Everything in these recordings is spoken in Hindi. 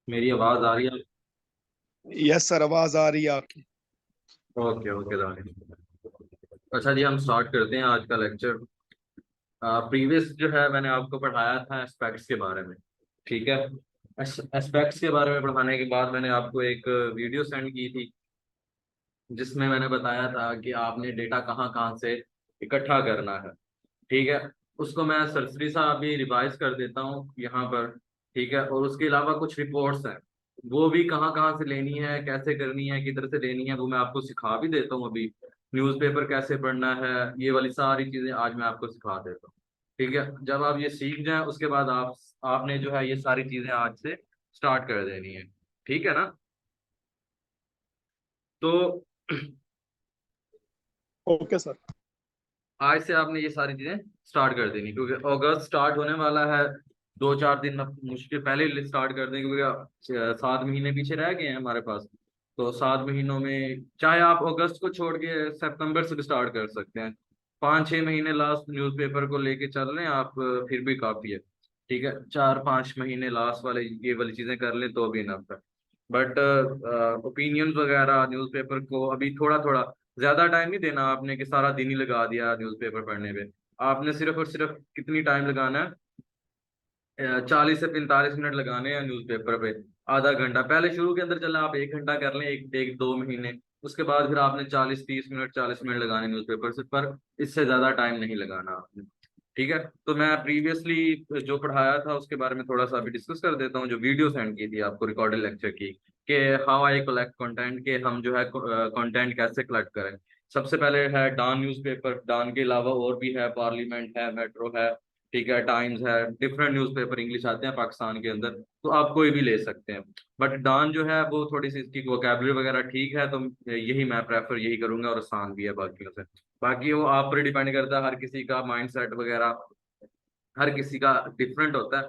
मेरी आवाज आ रही है? यस सर, आवाज आ रही है आपकी। ओके ओके दानी। अच्छा जी, हम स्टार्ट करते हैं आज का लेक्चर। प्रीवियस जो है मैंने आपको पढ़ाया था एस्पेक्ट्स के बारे में। ठीक है। एस्पेक्ट्स के बारे में पढ़ाने के बाद मैंने आपको एक वीडियो सेंड की थी, जिसमें मैंने बताया था कि आपने डेटा कहाँ कहाँ से इकट्ठा करना है। ठीक है। उसको मैं सरसरी सा अभी रिवाइज कर देता हूँ यहाँ पर। ठीक है। और उसके अलावा कुछ रिपोर्ट्स हैं, वो भी कहाँ कहाँ से लेनी है, कैसे करनी है, किधर से लेनी है, वो मैं आपको सिखा भी देता हूँ अभी। न्यूज़पेपर कैसे पढ़ना है, ये वाली सारी चीजें आज मैं आपको सिखा देता हूँ। ठीक है। जब आप ये सीख जाएं उसके बाद आपने जो है ये सारी चीजें आज से स्टार्ट कर देनी है। ठीक है ना? तो ओके सर। आज से आपने ये सारी चीजें स्टार्ट कर देनी, क्योंकि अगस्त स्टार्ट होने वाला है। 2-4 दिन मुश्किल पहले स्टार्ट कर दें, क्योंकि 7 महीने पीछे रह गए हैं हमारे पास। तो 7 महीनों में चाहे आप अगस्त को छोड़ के सितंबर से भी स्टार्ट कर सकते हैं। 5-6 महीने लास्ट न्यूज़पेपर को लेके चल रहे हैं आप, फिर भी काफी है। ठीक है। 4-5 महीने लास्ट वाले ये वाली चीजें कर लें तो भी इनफ है। बट ओपिनियंस वगैरह न्यूज़पेपर को अभी थोड़ा थोड़ा, ज्यादा टाइम नहीं देना आपने कि सारा दिन ही लगा दिया न्यूज़पेपर पढ़ने पे। आपने सिर्फ और सिर्फ कितनी टाइम लगाना है? 40 से 45 मिनट लगाने हैं न्यूज़पेपर पे। आधा घंटा पहले शुरू के अंदर चला, आप 1 घंटा कर लें, एक एक 2 महीने। उसके बाद फिर आपने 40-30 मिनट 40 मिनट लगाने न्यूज़पेपर से, पर इससे ज्यादा टाइम नहीं लगाना आपने। ठीक है। तो मैं प्रीवियसली जो पढ़ाया था उसके बारे में थोड़ा सा अभी डिस्कस कर देता हूँ, जो वीडियो सेंड की थी आपको रिकॉर्डेड लेक्चर की, कि हाउ आई कलेक्ट कंटेंट, के हम जो है कंटेंट कैसे कलेक्ट करें। सबसे पहले है डॉन न्यूज़पेपर। डॉन के अलावा और भी है, पार्लियामेंट है, मेट्रो है, ठीक है, टाइम्स है, डिफरेंट न्यूज़पेपर इंग्लिश आते हैं पाकिस्तान के अंदर। तो आप कोई भी ले सकते हैं। बट डॉन जो है वो थोड़ी सी इसकी वोकेबलरी वगैरह ठीक है, तो यही मैं प्रेफर यही करूंगा, और आसान भी है बाकियों से। बाकी वो आप पर डिपेंड करता है, हर किसी का माइंड सेट वगैरह हर किसी का डिफरेंट होता है।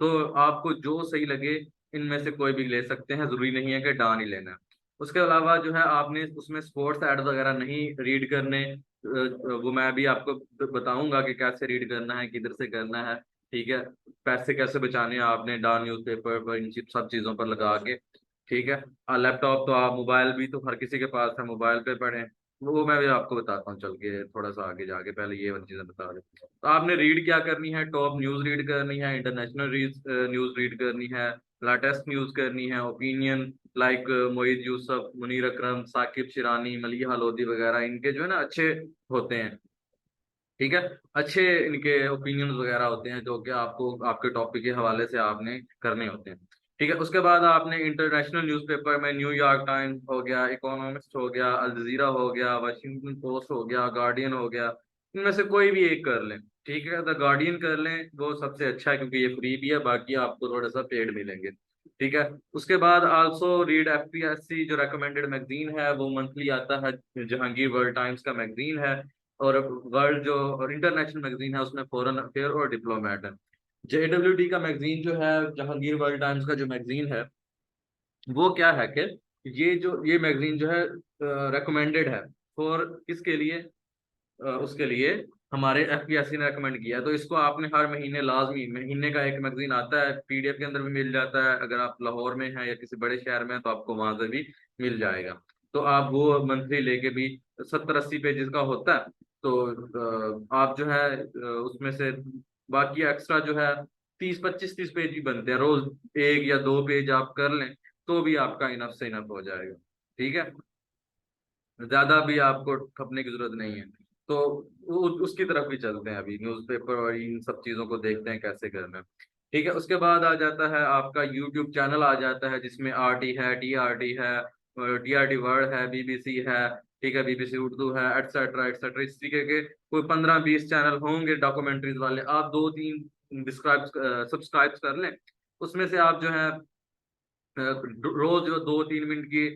तो आपको जो सही लगे इनमें से कोई भी ले सकते हैं, जरूरी नहीं है कि डॉन ही लेना है। उसके अलावा जो है आपने उसमें स्पोर्ट्स ऐड वगैरह नहीं रीड करने। वो मैं अभी आपको बताऊंगा कि कैसे रीड करना है, किधर से करना है। ठीक है। पैसे कैसे बचाने हैं आपने डॉन न्यूज़पेपर पर, इन सब चीजों पर लगा के। ठीक है। लैपटॉप तो आप, मोबाइल भी तो हर किसी के पास है, मोबाइल पे पढ़ें। वो मैं भी आपको बताता हूँ चल के, थोड़ा सा आगे जाके, पहले ये वाली चीजें बता दें। तो आपने रीड क्या करनी है? टॉप न्यूज रीड करनी है, इंटरनेशनल न्यूज रीड करनी है, लेटेस्ट न्यूज करनी है, ओपिनियन लाइक मोहित यूसुफ, मुनीर अकरम, साकिब शिरानी, मलिहा लोधी वगैरह, इनके जो है ना अच्छे होते हैं। ठीक है। अच्छे इनके ओपिनियंस वगैरह होते हैं, जो कि आपको आपके टॉपिक के हवाले से आपने करने होते हैं। ठीक है। उसके बाद आपने इंटरनेशनल न्यूज़पेपर में न्यूयॉर्क टाइम्स हो गया, इकोनॉमिस्ट हो गया, अल जजीरा हो गया, वाशिंगटन पोस्ट हो गया, गार्डियन हो गया, इनमें से कोई भी एक कर लें। ठीक है। द गार्डियन कर लें, वो सबसे अच्छा है, क्योंकि ये फ्री भी है, बाकी आपको थोड़ा सा पेड मिलेंगे। ठीक है। उसके बाद आल्सो रीड एफपीएससी, जो रेकमेंडेड मैगजीन है, वो मंथली आता है। जहांगीर वर्ल्ड टाइम्स का मैगजीन है। और वर्ल्ड जो और इंटरनेशनल मैगजीन है, उसमें फॉरेन अफेयर और डिप्लोमेट है। JWT का मैगजीन जो है, जहांगीर वर्ल्ड टाइम्स का जो मैगजीन है, वो क्या है कि ये मैगजीन जो है रेकमेंडेड है फॉर किसके लिए? उसके लिए हमारे एफपीएससी ने रेकमेंड किया है। तो इसको आपने हर महीने लाजमी, महीने का एक मैगजीन आता है, पीडीएफ के अंदर भी मिल जाता है। अगर आप लाहौर में हैं या किसी बड़े शहर में हैं तो आपको वहां से भी मिल जाएगा। तो आप वो मंथली लेके भी, 70-80 पेजेस का होता है। तो आप जो है उसमें से बाकी एक्स्ट्रा जो है 30-25-30 पेज ही बनते हैं रोज। 1 या 2 पेज आप कर लें तो भी आपका इनफ से इनफ हो जाएगा। ठीक है। ज्यादा भी आपको खपने की जरूरत नहीं है। तो उसकी तरफ भी चलते हैं, अभी न्यूज़पेपर और इन सब चीजों को देखते हैं कैसे करना है। ठीक है। उसके बाद आ जाता है आपका यूट्यूब चैनल आ जाता है, जिसमें आरटी है, टीआरटी है, टीआरटी वर्ल्ड है, बीबीसी है, ठीक है, बीबीसी उर्दू है, एटसेट्रा एटसेट्रा, इस तरीके के कोई 15-20 चैनल होंगे डॉक्यूमेंट्रीज वाले। आप 2-3 डिस्क्राइब सब्सक्राइब कर लें। उसमें से आप जो है रोज जो 2-3 मिनट की,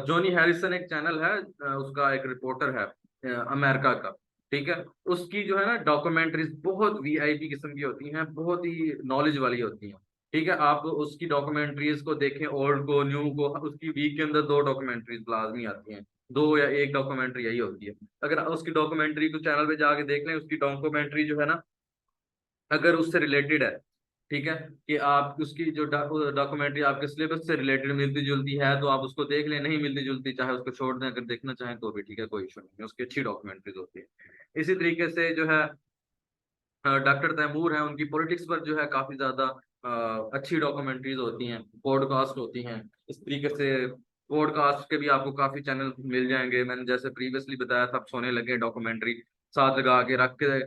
जॉनी हैरिसन एक चैनल है, उसका एक रिपोर्टर है अमेरिका का। ठीक है। उसकी जो है ना डॉक्यूमेंट्रीज बहुत वीआईपी किस्म की होती हैं, बहुत ही नॉलेज वाली होती हैं। ठीक है। आप उसकी डॉक्यूमेंट्रीज को देखें, ओल्ड को न्यू को, उसकी वीक के अंदर 2 डॉक्यूमेंट्रीज लाजमी आती हैं। 2 या 1 डॉक्यूमेंट्री यही होती है। अगर उसकी डॉक्यूमेंट्री को चैनल पे जाके देख लें, उसकी डॉक्यूमेंट्री जो है ना, अगर उससे रिलेटेड है, ठीक है, कि आप उसकी जो डॉक्यूमेंट्री आपके सिलेबस से रिलेटेड मिलती जुलती है तो आप उसको देख लें, नहीं मिलती जुलती चाहे उसको छोड़ दें, अगर देखना चाहें तो भी ठीक है, कोई इशू नहीं है, उसकी अच्छी डॉक्यूमेंट्रीज होती है। इसी तरीके से जो है डॉक्टर तैमूर हैं, उनकी पॉलिटिक्स पर जो है काफी ज्यादा अच्छी डॉक्यूमेंट्रीज होती हैं, पॉडकास्ट होती हैं। इस तरीके से पॉडकास्ट के भी आपको काफी चैनल मिल जाएंगे। मैंने जैसे प्रीवियसली बताया था, आप सोने लगे डॉक्यूमेंट्री साथ लगा के रख के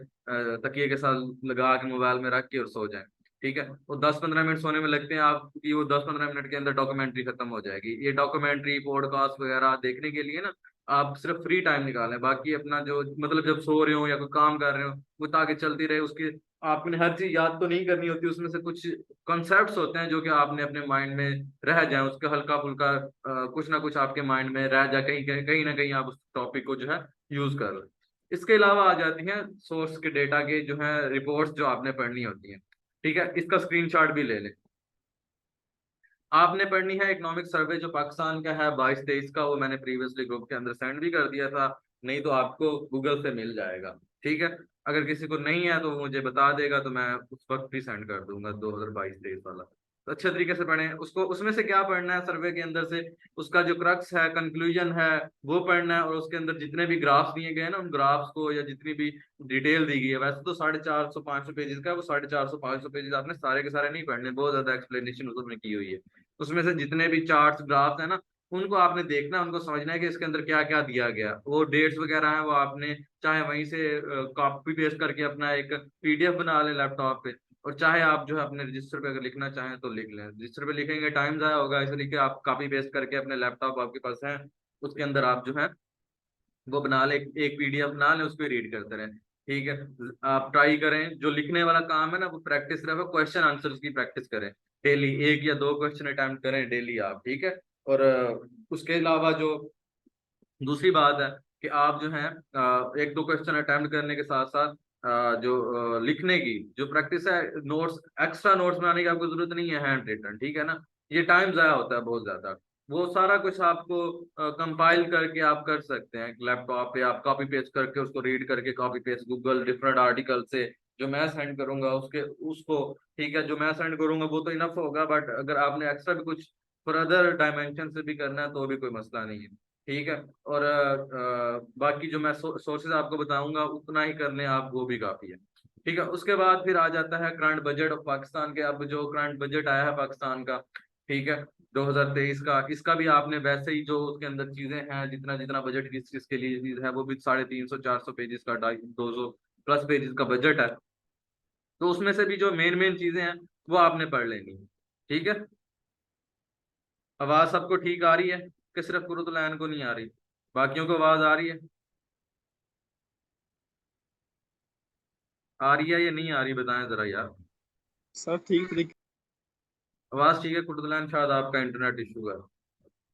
तकिए के साथ लगा के मोबाइल में रख के और सो जाएं। ठीक है, वो 10-15 मिनट सोने में लगते हैं आपकी, वो 10-15 मिनट के अंदर डॉक्यूमेंट्री खत्म हो जाएगी। ये डॉक्यूमेंट्री पॉडकास्ट वगैरह देखने के लिए ना आप सिर्फ फ्री टाइम निकालें, बाकी अपना जो मतलब जब सो रहे हो या कोई काम कर रहे हो वो ताकि चलती रहे। उसकी आपने हर चीज याद तो नहीं करनी होती, उसमें से कुछ कॉन्सेप्ट्स होते हैं जो कि आपने अपने माइंड में रह जाए, उसका हल्का फुल्का कुछ ना कुछ आपके माइंड में रह जाए, कहीं कहीं कहीं ना कहीं आप उस टॉपिक को जो है यूज कर लो। इसके अलावा आ जाती हैं सोर्स के डेटा के जो है रिपोर्ट्स जो आपने पढ़नी होती हैं। ठीक है, इसका स्क्रीनशॉट भी ले लें। आपने पढ़नी है इकोनॉमिक सर्वे जो पाकिस्तान का है 22-23 का, वो मैंने प्रीवियसली ग्रुप के अंदर सेंड भी कर दिया था, नहीं तो आपको गूगल से मिल जाएगा। ठीक है, अगर किसी को नहीं है तो वो मुझे बता देगा, तो मैं उस वक्त भी सेंड कर दूंगा 2022-23 वाला। तो अच्छे तरीके से पढ़ें उसको। उसमें से क्या पढ़ना है सर्वे के अंदर से, उसका जो क्रक्स है, कंक्लूजन है, वो पढ़ना है। और उसके अंदर जितने भी ग्राफ्स दिए गए हैं ना, उन ग्राफ्स को या जितनी भी डिटेल दी गई है, वैसे तो 450-500 पेजेस का है, वो 450-500 पेजेस आपने सारे के सारे नहीं पढ़ने, बहुत ज्यादा एक्सप्लेनेशन उसमें की हुई है। उसमें से जितने भी चार्ट्स ग्राफ्स है ना, उनको आपने देखना है, उनको समझना है कि इसके अंदर क्या क्या दिया गया। वो डेट्स वगैरह है, वो आपने चाहे वहीं से कॉपी पेस्ट करके अपना एक पीडीएफ बना लें लैपटॉप पे, और चाहे आप जो है अपने रजिस्टर पे अगर लिखना चाहें तो लिख लें। रजिस्टर पे लिखेंगे टाइम ज़ाया होगा, इसलिए आप कॉपी पेस्ट करके अपने लैपटॉप आपके पास है उसके अंदर आप जो है वो बना ले, एक पीडीएफ बना लें, उस पर रीड करते रहें। ठीक है, आप ट्राई करें जो लिखने वाला काम है ना वो प्रैक्टिस रहे, क्वेश्चन आंसर्स की प्रैक्टिस करें डेली, 1 या 2 क्वेश्चन अटेम्प्ट करें डेली आप। ठीक है, और उसके अलावा जो दूसरी बात है कि आप जो है 1-2 क्वेश्चन अटेम्प्ट करने के साथ साथ जो लिखने की जो प्रैक्टिस है, नोट्स एक्स्ट्रा नोट्स बनाने की आपको जरूरत नहीं है हैंड रिटन। ठीक है ना, ये टाइम जाया होता है बहुत ज्यादा। वो सारा कुछ आपको कंपाइल करके आप कर सकते हैं लैपटॉप पे, आप कॉपी पेस्ट करके उसको रीड करके copy paste Google different article से जो मैं सेंड करूंगा उसके उसको। ठीक है, जो मैं सेंड करूंगा वो तो इनफ होगा, बट अगर आपने एक्स्ट्रा भी कुछ फर्दर डायमेंशन से भी करना है तो भी कोई मसला नहीं है। ठीक है, और बाकी जो मैं सोर्सेज आपको बताऊंगा उतना ही कर लें आप, वो भी काफी है। ठीक है, उसके बाद फिर आ जाता है करंट बजट ऑफ पाकिस्तान के। अब जो करंट बजट आया है पाकिस्तान का, ठीक है, 2023 का, इसका भी आपने वैसे ही जो उसके अंदर चीजें हैं, जितना जितना बजट किस चीज के लिए चीज है, वो भी 350-400 पेजेस का, 200+ पेजेस का बजट है। तो उसमें से भी जो मेन मेन चीजें हैं वो आपने पढ़ लेनी है। ठीक है, आवाज सबको ठीक आ रही है कि सिर्फ कुरुतलैन को नहीं आ रही, बाकियों को आवाज आ रही है? आ रही है या नहीं आ रही, बताएं जरा यार। सर ठीक ठीक। आवाज ठीक है कुर्तलान, शायद आपका इंटरनेट इशू है।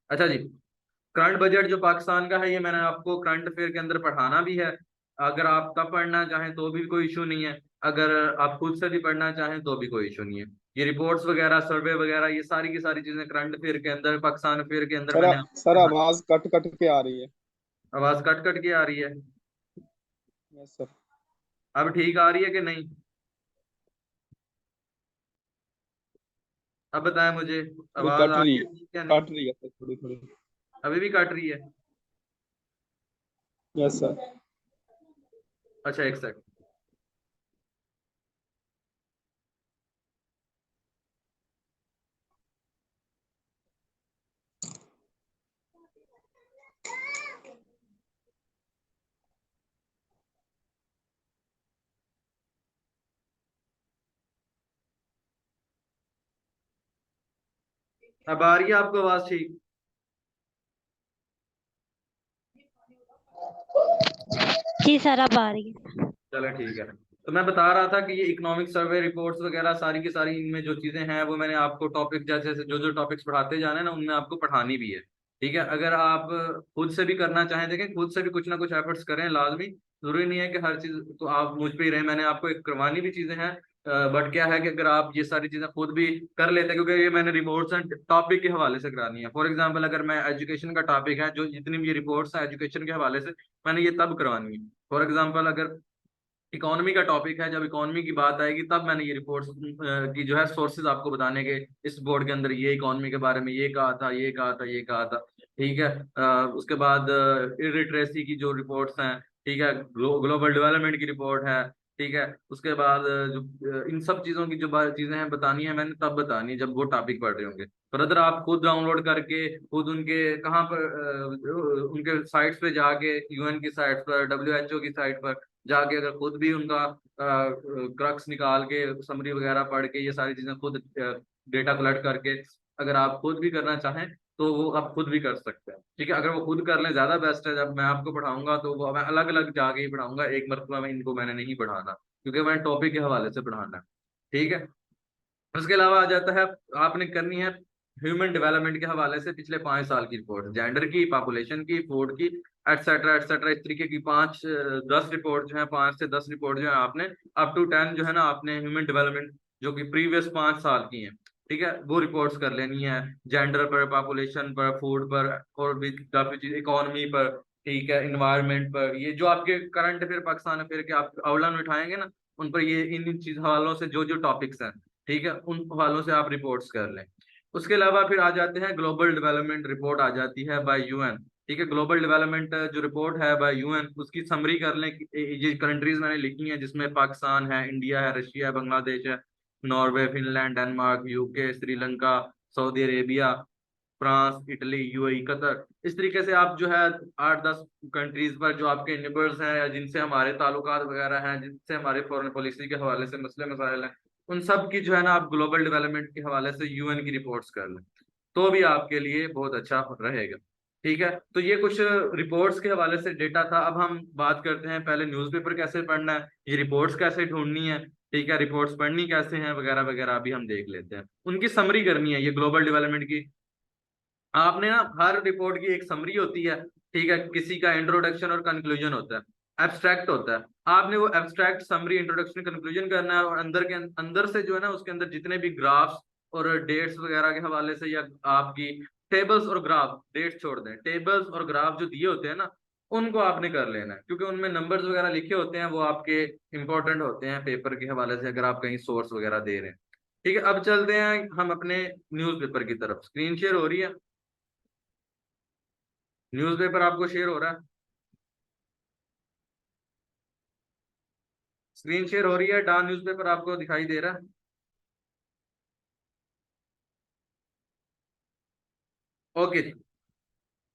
अच्छा जी, करंट बजट जो पाकिस्तान का है, ये मैंने आपको करंट अफेयर के अंदर पढ़ाना भी है। अगर आप तब पढ़ना चाहें तो भी कोई इशू नहीं है, अगर आप खुद से भी पढ़ना चाहें तो भी कोई इशू नहीं है। ये रिपोर्ट्स वगैरह, सर्वे वगैरह, ये सारी की सारी चीजें करंट अफेयर के अंदर, पाकिस्तान अफेयर के अंदर सर मैंने आपको सर पढ़ा। आवाज कट कट के आ रही है। आवाज कट कट के आ रही है? Yes sir. अब ठीक आ रही है कि नहीं? अब बताएं मुझे, थोड़ी आवाज कट आ रही रही है। है ठीक या नहीं? कट रही है सर, थोड़ी थोड़ी। अभी भी कट रही है? Yes sir. अच्छा, एक सेकंड। अब आ रही है आपको आवाज ठीक? जी सर, अब आ रही है। चलो ठीक है। तो मैं बता रहा था कि ये इकोनॉमिक सर्वे रिपोर्ट्स वगैरह सारी की सारी, इनमें जो चीजें हैं वो मैंने आपको टॉपिक जैसे जैसे जो जो टॉपिक्स पढ़ाते जाने ना, उनमें आपको पढ़ानी भी है। ठीक है, अगर आप खुद से भी करना चाहें, देखें खुद से भी कुछ ना कुछ एफर्ट्स करें लाजमी। जरूरी नहीं है कि हर चीज तो आप मुझ पे ही रहे, मैंने आपको एक करवानी भी चीजें हैं। बट क्या है कि अगर आप ये सारी चीजें खुद भी कर लेते हैं, क्योंकि ये मैंने रिपोर्ट्स एंड टॉपिक के हवाले से करानी है। फॉर एग्जाम्पल, अगर मैं एजुकेशन का टॉपिक है, जो जितनी भी रिपोर्ट्स हैं एजुकेशन के हवाले से, मैंने ये तब करवानी है। फॉर एग्जाम्पल, अगर इकोनॉमी का टॉपिक है, जब इकोनॉमी की बात आएगी तब मैंने ये रिपोर्ट्स की जो है सोर्सेज आपको बताने के, इस बोर्ड के अंदर ये इकोनॉमी के बारे में ये कहा था, ये कहा था, ये कहा था। ठीक है। उसके बाद इलिटरेसी की जो रिपोर्ट्स हैं, ठीक है, ग्लोबल डेवलपमेंट की रिपोर्ट है। ठीक है। उसके बाद जो इन सब चीजों की जो चीजें हैं बतानी है मैंने तब बतानी है जब वो टॉपिक पढ़ रहे होंगे। पर अगर आप खुद डाउनलोड करके खुद उनके कहाँ पर उनके साइट्स पे जाके, यूएन की साइट्स पर, डब्ल्यूएचओ की साइट पर जाके अगर खुद भी उनका क्रक्स निकाल के, समरी वगैरह पढ़ के, ये सारी चीजें खुद डेटा कलेक्ट करके अगर आप खुद भी करना चाहें तो वो आप खुद भी कर सकते हैं। ठीक है। अगर वो खुद कर लें ज्यादा बेस्ट है। जब मैं आपको पढ़ाऊंगा तो वो मैं अलग अलग जाके ही पढ़ाऊंगा, एक मरतबा में इनको मैंने नहीं पढ़ाना, क्योंकि मैंने टॉपिक के हवाले से पढ़ाना है। ठीक है। उसके अलावा आ जाता है, आपने करनी है ह्यूमन डेवलपमेंट के हवाले से पिछले 5 साल की रिपोर्ट, जेंडर की, पॉपुलेशन की, फूड की, एटसेट्रा एटसेट्रा, इस तरीके की 5 10 रिपोर्ट जो है, 5 से 10 रिपोर्ट जो है आपने अप टू 10 जो है ना आपने ह्यूमन डेवलपमेंट जो कि प्रीवियस 5 साल की है, ठीक है, वो रिपोर्ट्स कर लेनी है। जेंडर पर, पॉपुलेशन पर, फूड पर, और भी काफी चीज, इकोनॉमी पर, ठीक है, इन्वायरमेंट पर, ये जो आपके करंट अफेयर, पाकिस्तान अफेयर के आप आउटलाइन उठाएंगे ना, उन पर ये इन चीज हवालों से जो जो टॉपिक्स हैं, ठीक है, उन हवालों से आप रिपोर्ट्स कर लें। उसके अलावा फिर आ जाते हैं, ग्लोबल डेवलपमेंट रिपोर्ट आ जाती है बाय यूएन। ठीक है। ग्लोबल डेवलपमेंट जो रिपोर्ट है बाय यूएन, उसकी समरी कर लें कि ये कंट्रीज मैंने लिखी हैं, जिसमें पाकिस्तान है, इंडिया है, रशिया है, बांग्लादेश है, Norway, Finland, Denmark, UK, Sri Lanka, Saudi Arabia, France, Italy, UAE, Qatar. इस तरीके से आप जो है 8 10 कंट्रीज पर जो आपके नेबर्स हैं या जिनसे हमारे ताल्लुकात वगैरह हैं, जिनसे हमारे फॉरेन पॉलिसी के हवाले से मसले मसाइल हैं, उन सब की जो है ना आप ग्लोबल डेवलपमेंट के हवाले से यूएन की रिपोर्ट्स कर लें, तो भी आपके लिए बहुत अच्छा रहेगा। ठीक है। तो ये कुछ रिपोर्ट्स के हवाले से डेटा था। अब हम बात करते हैं पहले न्यूज़पेपर कैसे पढ़ना है, ये रिपोर्ट्स कैसे ढूंढनी है, ठीक है, रिपोर्ट्स पढ़नी कैसे हैं वगैरह वगैरह अभी हम देख लेते हैं। उनकी समरी करनी है, ये ग्लोबल डेवलपमेंट की आपने ना, हर रिपोर्ट की एक समरी होती है, ठीक है, किसी का इंट्रोडक्शन और कंक्लूजन होता है, एब्स्ट्रैक्ट होता है। आपने वो एब्स्ट्रैक्ट, समरी, इंट्रोडक्शन, कंक्लूजन करना है, और अंदर से जो है ना उसके अंदर जितने भी ग्राफ्स और डेट्स वगैरह के हवाले से, या आपकी टेबल्स और ग्राफ, डेट्स छोड़ दें, टेबल्स और ग्राफ जो दिए होते हैं ना, उनको आपने कर लेना है, क्योंकि उनमें नंबर्स वगैरह लिखे होते हैं, वो आपके इंपॉर्टेंट होते हैं पेपर के हवाले से, अगर आप कहीं सोर्स वगैरह दे रहे हैं। ठीक है। अब चलते हैं हम अपने न्यूज़पेपर की तरफ। स्क्रीन शेयर हो रही है? न्यूज़पेपर आपको शेयर हो रहा है? स्क्रीन शेयर हो रही है? डॉन न्यूज़पेपर आपको दिखाई दे रहा है? ओके जी।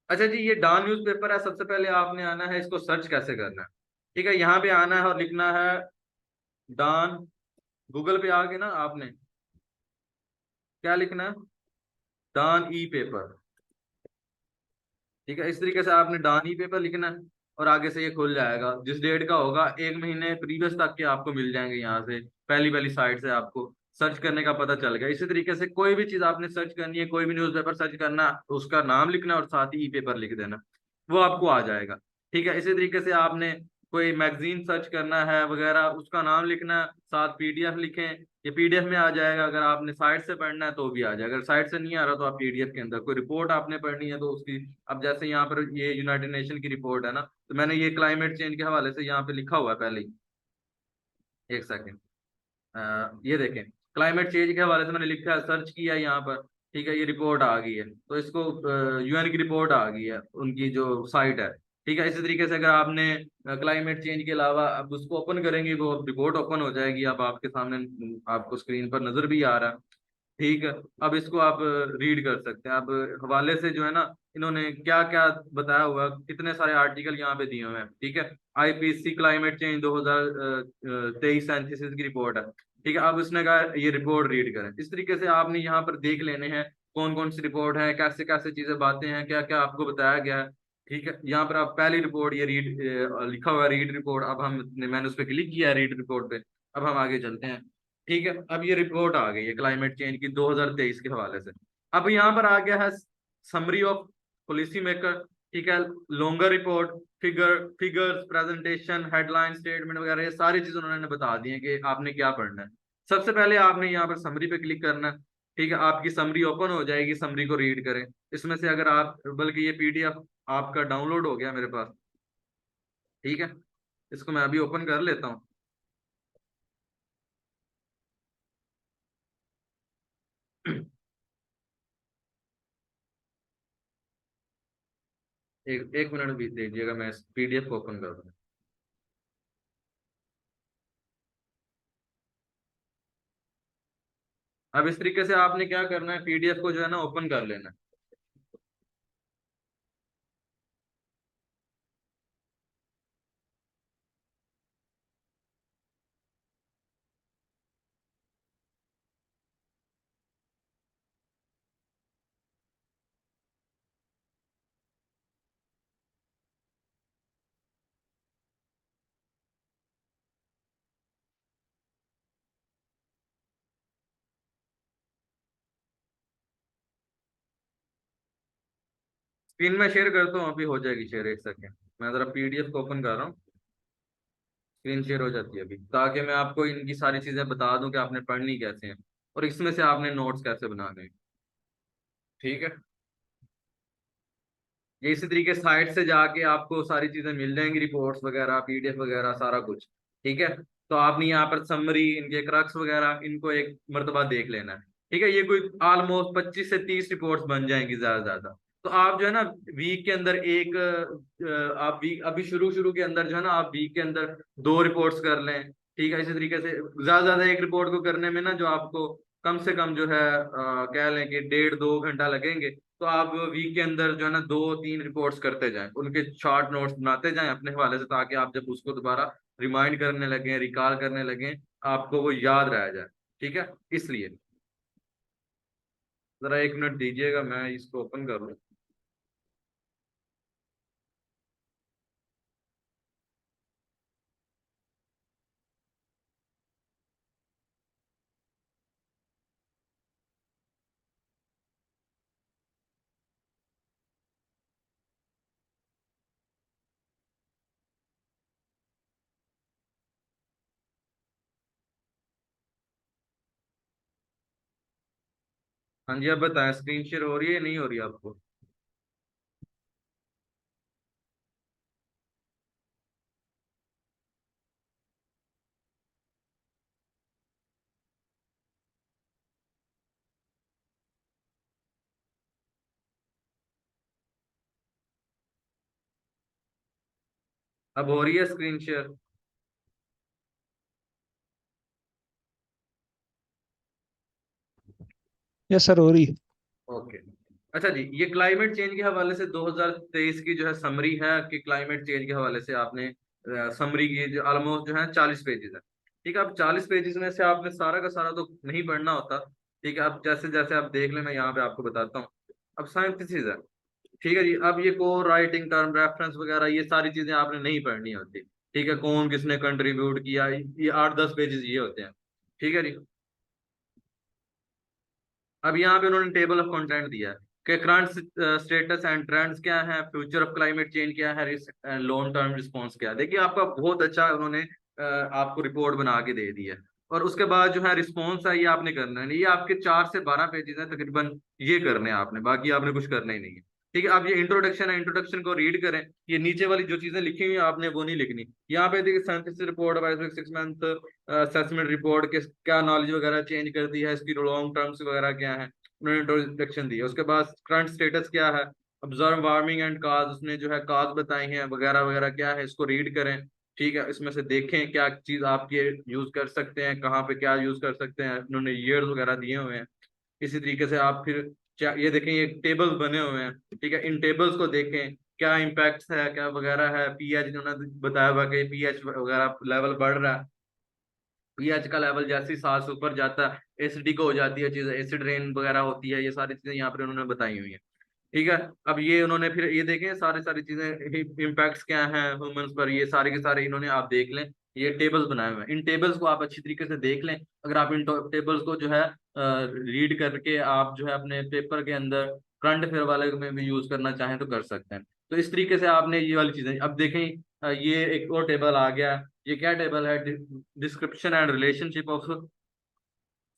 अच्छा जी, ये डॉन न्यूज़पेपर है। सबसे पहले आपने आना है, इसको सर्च कैसे करना है, ठीक है, यहाँ पे आना है और लिखना है डॉन। गूगल पे आके ना आपने क्या लिखना है? डॉन ई पेपर। ठीक है। इस तरीके से आपने डॉन ई पेपर लिखना है, और आगे से ये खुल जाएगा। जिस डेट का होगा 1 महीने प्रीवियस तक के आपको मिल जाएंगे, यहाँ से पहली पहली साइट से आपको सर्च करने का पता चल गया। इसी तरीके से कोई भी चीज आपने सर्च करनी है, कोई भी न्यूज़पेपर सर्च करना, उसका नाम लिखना और साथ ही ई पेपर लिख देना, वो आपको आ जाएगा। ठीक है। इसी तरीके से आपने कोई मैगजीन सर्च करना है वगैरह, उसका नाम लिखना, साथ पीडीएफ लिखें, ये पीडीएफ में आ जाएगा। अगर आपने साइट से पढ़ना है तो भी आ जाएगा, अगर साइट से नहीं आ रहा तो आप पीडीएफ के अंदर, कोई रिपोर्ट आपने पढ़नी है तो उसकी, अब जैसे यहाँ पर ये यूनाइटेड नेशन की रिपोर्ट है ना, तो मैंने ये क्लाइमेट चेंज के हवाले से यहाँ पे लिखा हुआ है पहले ही। एक सेकेंड, ये देखें, क्लाइमेट चेंज के हवाले से मैंने लिखा है, सर्च किया है यहाँ पर, ठीक है, ये रिपोर्ट आ गई है, तो इसको यूएन की रिपोर्ट आ गई है, उनकी जो साइट है। ठीक है। इसी तरीके से अगर आपने क्लाइमेट चेंज के अलावा, अब उसको ओपन करेंगे, वो रिपोर्ट ओपन हो जाएगी, अब आपके सामने आपको स्क्रीन पर नजर भी आ रहा है। ठीक है। अब इसको आप रीड कर सकते हैं। अब हवाले से जो है ना, इन्होंने क्या क्या बताया हुआ है, कितने सारे आर्टिकल यहाँ पे दिए हुए हैं। ठीक है। आईपीसी क्लाइमेट चेंज 2023 एनालिसिस की रिपोर्ट है। ठीक है। अब उसने कहा ये रिपोर्ट रीड करें। इस तरीके से आपने यहाँ पर देख लेने हैं कौन कौन सी रिपोर्ट है, कैसे कैसे चीजें बातें हैं, क्या क्या आपको बताया गया है। ठीक है। यहाँ पर आप पहली रिपोर्ट ये रीड लिखा हुआ है, रीड रिपोर्ट। अब मैंने उस पर क्लिक किया है, रीड रिपोर्ट पे। अब हम आगे चलते हैं। ठीक है। अब ये रिपोर्ट आ गई है क्लाइमेट चेंज की 2023 के हवाले से। अब यहाँ पर आ गया है समरी ऑफ पॉलिसी मेकर। ठीक है। Longer report, figures, presentation, headline, statement वगैरह, ये सारी चीजें उन्होंने बता दी है कि आपने क्या पढ़ना है। सबसे पहले आपने यहाँ पर समरी पे क्लिक करना है। ठीक है। आपकी समरी ओपन हो जाएगी, समरी को रीड करें। इसमें से अगर आप, बल्कि ये पीडीएफ आपका डाउनलोड हो गया मेरे पास, ठीक है, इसको मैं अभी ओपन कर लेता हूँ। एक मिनट भी दीजिएगा, मैं पीडीएफ को ओपन कर दूँ। अब इस तरीके से आपने क्या करना है, पीडीएफ को जो है ना ओपन कर लेना है। स्क्रीन में शेयर करता हूँ, अभी हो जाएगी शेयर, एक सेकेंड। मैं जरा पीडीएफ को ओपन कर रहा हूँ। स्क्रीन शेयर हो जाती है अभी, ताकि मैं आपको इनकी सारी चीजें बता दूं कि आपने पढ़नी कैसे हैं और इसमें से आपने नोट्स कैसे बनाने हैं। ठीक है, ये इसी तरीके साइट से जाके आपको सारी चीजें मिल जाएंगी, रिपोर्ट्स वगैरह, पीडीएफ वगैरह, सारा कुछ। ठीक है, तो आपने यहाँ पर समरी, इनके क्रक्स वगैरह, इनको एक मर्तबा देख लेना है। ठीक है, ये कोई ऑलमोस्ट 25 से 30 रिपोर्ट्स बन जाएंगी ज्यादा से ज्यादा। तो आप जो है ना वीक के अंदर एक आप वीक अभी शुरू शुरू के अंदर जो है ना आप वीक के अंदर 2 रिपोर्ट्स कर लें। ठीक है, इसी तरीके से ज्यादा से ज्यादा एक रिपोर्ट को करने में ना जो आपको कम से कम जो है कह लें कि 1.5-2 घंटा लगेंगे। तो आप वीक के अंदर जो है ना 2-3 रिपोर्ट्स करते जाएं, उनके शॉर्ट नोट्स बनाते जाएं अपने हवाले से, ताकि आप जब उसको दोबारा रिमाइंड करने लगे, रिकॉल करने लगे, आपको वो याद रह जाए। ठीक है, इसलिए जरा 1 मिनट दीजिएगा, मैं इसको ओपन कर लूँ। हाँ जी, अब बताएं, स्क्रीन शेयर हो रही है नहीं हो रही है आपको? अब हो रही है स्क्रीन शेयर? यस सर, हो रही है। ओके। अच्छा जी, ये क्लाइमेट चेंज के हवाले से 2023 की जो है समरी है, कि क्लाइमेट चेंज के हवाले से आपने समरी की जो ऑलमोस्ट जो है 40 पेजेस है। ठीक है, अब 40 पेजेस में से आपने सारा का सारा तो नहीं पढ़ना होता। ठीक है, अब जैसे जैसे आप देख लें, मैं यहाँ पे आपको बताता हूँ। अब सिंथेसिस है। ठीक है जी, अब ये कोर राइटिंग, टर्म रेफरेंस वगैरह, ये सारी चीजें आपने नहीं पढ़नी होती। ठीक है, कौन किसने कंट्रीब्यूट किया, ये 8-10 पेजेस ये होते हैं। ठीक है जी, अब यहाँ पे उन्होंने टेबल ऑफ कंटेंट दिया है कि करंट स्टेटस एंड ट्रेंड्स क्या है, फ्यूचर ऑफ क्लाइमेट चेंज क्या है, लॉन्ग टर्म रिस्पॉन्स क्या है। देखिए, आपका बहुत अच्छा उन्होंने आपको रिपोर्ट बना के दे दी है। और उसके बाद जो है रिस्पॉन्स है, ये आपने करना है। ये आपके 4 से 12 पेजेस हैं तकरीबन, ये करने हैं आपने, बाकी आपने कुछ करना ही नहीं है। ठीक है, अब ये इंट्रोडक्शन है, इंट्रोडक्शन को रीड करें। ये नीचे वाली जो चीजें लिखी हुई हैं आपने वो नहीं लिखनी। यहाँ पे देखिए, scientific report by 6 month assessment report के क्या नॉलेज वगैरह चेंज करती है, इसकी लॉन्ग टर्म्स वगैरह क्या है, उन्होंने इंट्रोडक्शन दी है। उसके बाद करंट स्टेटस क्या है, ऑब्जर्व वार्मिंग एंड काज, उसने जो है काज बताई हैं वगैरह वगैरह क्या है, इसको रीड करें। ठीक है, इसमें से देखें क्या चीज आपके यूज कर सकते हैं, कहाँ पे क्या यूज कर सकते हैं, उन्होंने ईयर्स वगैरह दिए हुए हैं। इसी तरीके से आप फिर ये देखें, ये टेबल्स बने हुए हैं। ठीक है, इन टेबल्स को देखें, क्या इम्पैक्ट्स है, क्या वगैरह है। पीएच उन्होंने बताया हुआ कि पीएच वगैरह लेवल बढ़ रहा है। पीएच का लेवल जैसे ही 7 से ऊपर जाता है, एसिडिक हो जाती है चीज, एसिड रेन वगैरह होती है। ये सारी चीजें यहाँ पर उन्होंने बताई हुई है। ठीक है, अब ये उन्होंने फिर ये देखें सारी सारी चीजें, इम्पैक्ट्स क्या हैं ह्यूमंस पर, ये सारे के सारे इन्होंने, आप देख लें। ये टेबल्स बनाए हुए हैं, इन टेबल्स को आप अच्छी तरीके से देख लें। अगर आप इन टेबल्स को जो है रीड करके आप जो है अपने पेपर के अंदर करंट अफेयर वाले में भी यूज करना चाहें तो कर सकते हैं। तो इस तरीके से आपने ये वाली चीजें, अब देखें ये एक और टेबल आ गया। ये क्या टेबल है, description and relationship of